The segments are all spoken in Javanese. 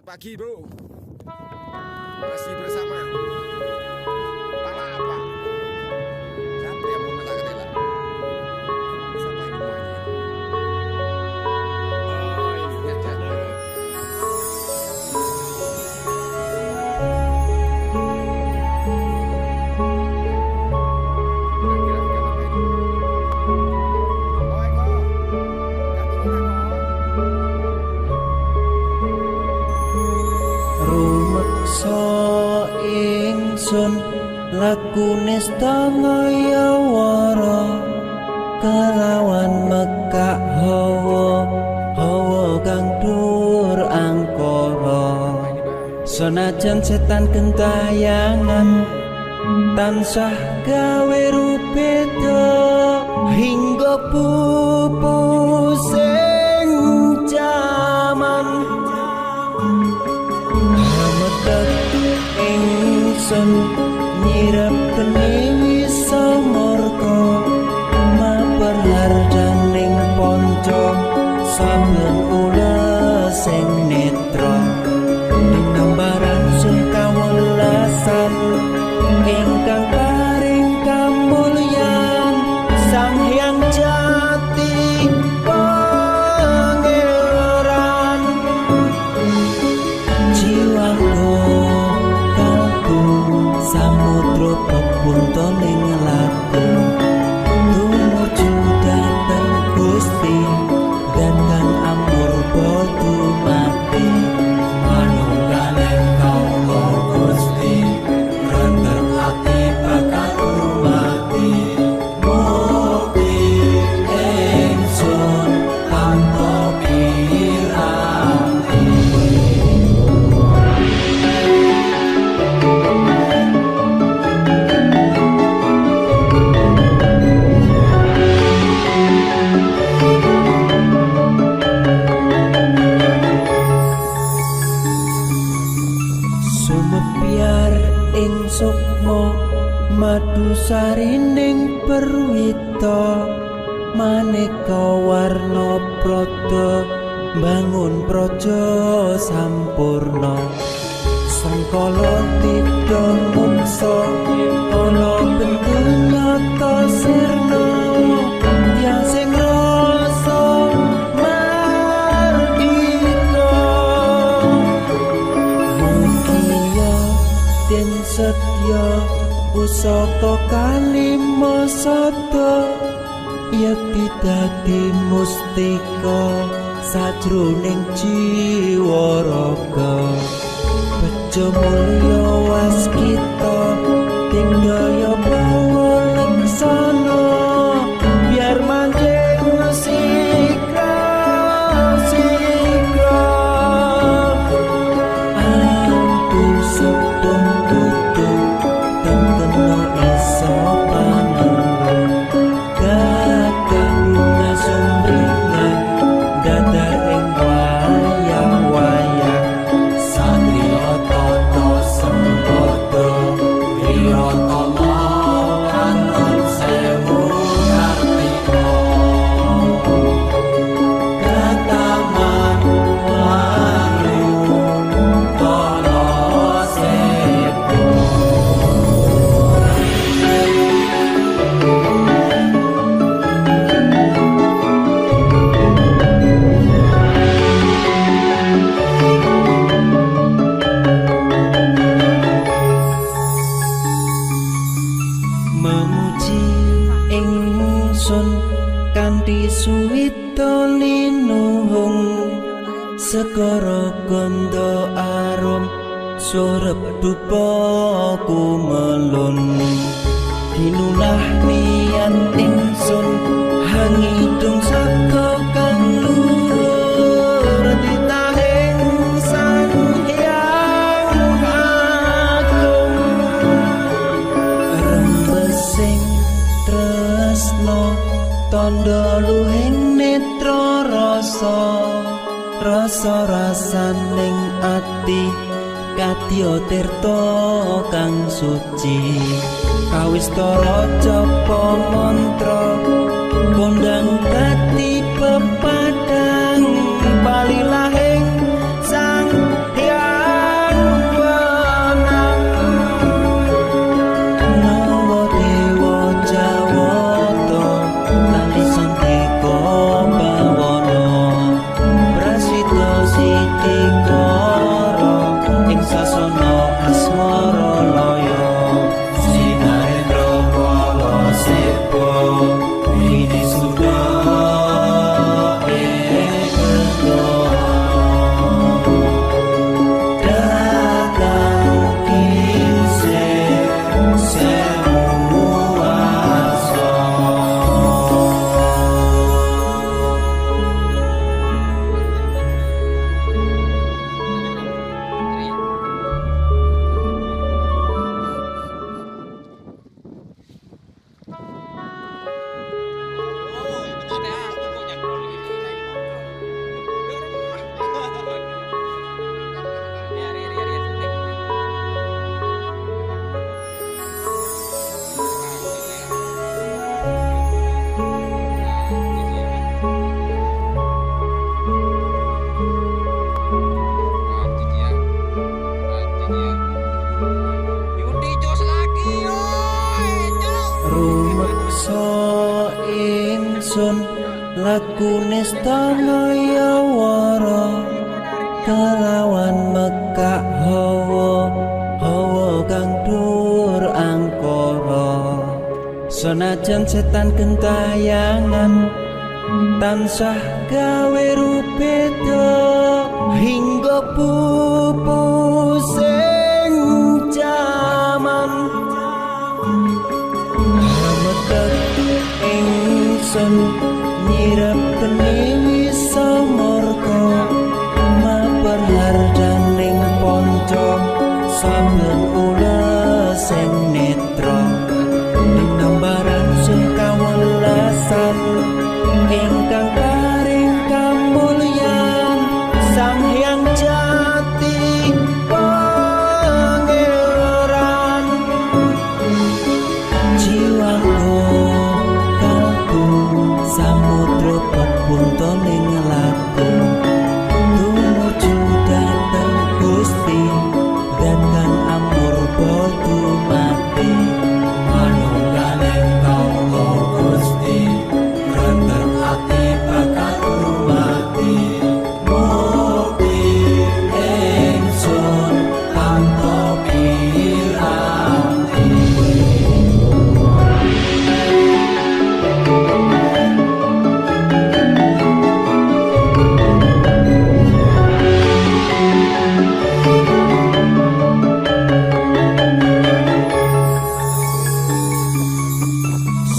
pagi, Bu. Masih bersama Kepala apa? Siapa yang mau minta ketela? Siapa ini semuanya? Oh, ini aja. Kira-kira ikan apa ini? Oh, Eko. Ikan ini Rumeksa ingsun lakune stangaya wara kelawan mekak hawa kang dur angkara senajan setan gentayangan tansah gawe rupeda hingga pupusing jaman ingsun nyirep kene samorga maperharjaning ponco saben ula sing netra dinambaran sing kawelasan ingkang paring kamulyan sang hyang jati pangeran jiwaku samudra pebuntoning laku tumuju dhateng Gusti dan kang amur bodu mati manunggaling kaula Gusti rentet ati bakal mati mugi ingsun tanpa piranti. Sumebyar ing sukma madu sarining perwita maneka warna prada bangun praja sampurna sangkala tidha mungsa ana bentunyata sirna yang sing rasa mardika mugia den setya pusaka kalima sada yakti dadi mustika sajroning jiwa raga bejo mulya waskita tinggaya pawalaksana biar manjing sikra ampun sedeng tutu tengkena iso panenung gagah bunga sumringah dadar ing wayang-wayang satriya tata sempada wiyatama kanton sewu kartika kataman wayu kala sepu. Memuji ingsun kanthi suwita linuhung segara ganda arum surep dupa kumelun dinunah niat ingsun hangidung saka kang luhur ditahing sang hyang agung rembesing tresno tandha luhing netra rasaning ati kadya tirta kang suci kawistara japa mantra kondang kati pepadang balilahing sang hyang ingsun laku nestana ya wara kelawan mekak hawa kang dur angkara senajan setan gentayangan tansah gawe rupeda hingga pupu sing jaman rametek ingsun nyirep geni wisa marga maperhardaning ponco saben ula sing netra dinambaran sing kawelasan ingkang paring kamulyan Sang Hyang Jati Pangeran jiwaku kalbu samudra pepungtoning laku tumuju dhateng Gusti dan amur bodu mati manunggaling kaula Gusti rentet ati bakal mati mukti ingsun tanpa piranti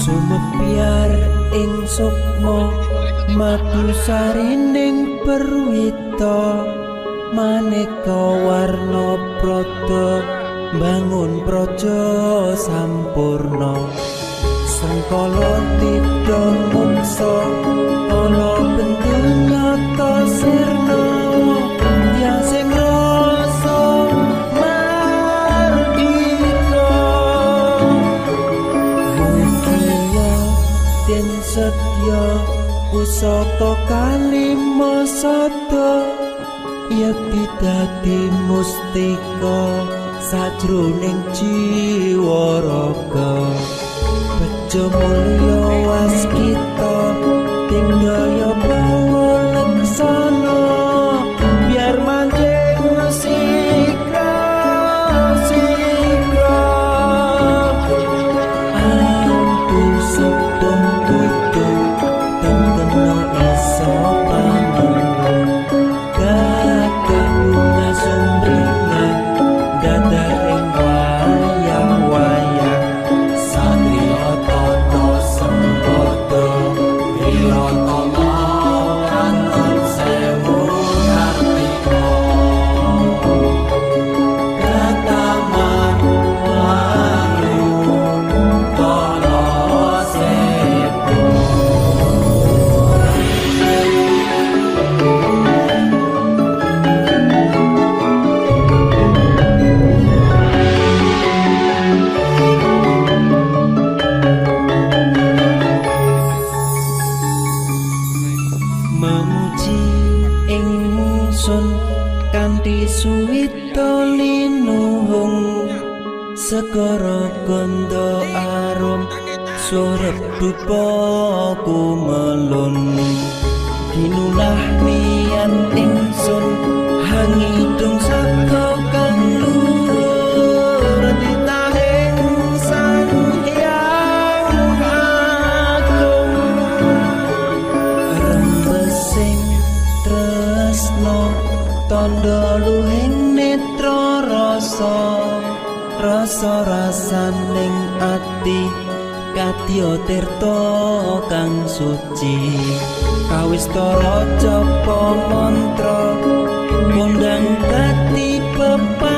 sumebyar ing sukma madu sarining perwita maneka warna prada bangun praja sampurna sangkala tida muksa kala bendunyata sirna yang sing rasa mardika mugia den setya pusaka kalima sada yekti dadi mustika sajroning jiwa raga bejo mulya waskita tingdaya pawalaksana biar manjing sikra ampun sedeng tutup dan kena iso panenung gagah bunga sumringah dadar ing wayang-wayang satria tata sembodo wirata kanton sewu kartika kataman wangun kala sepo memuji ingsun kanthi suwita linuhung segara ganda arum surep dupa kumelun ginulah niat ingsun hangidung saka kang luhur ditahing Sang Hyang Agung rembesing tresno tandha luhing netra rasa rasaning ati kadya tirta kang suci kawistara japa mantra kondang kati pepa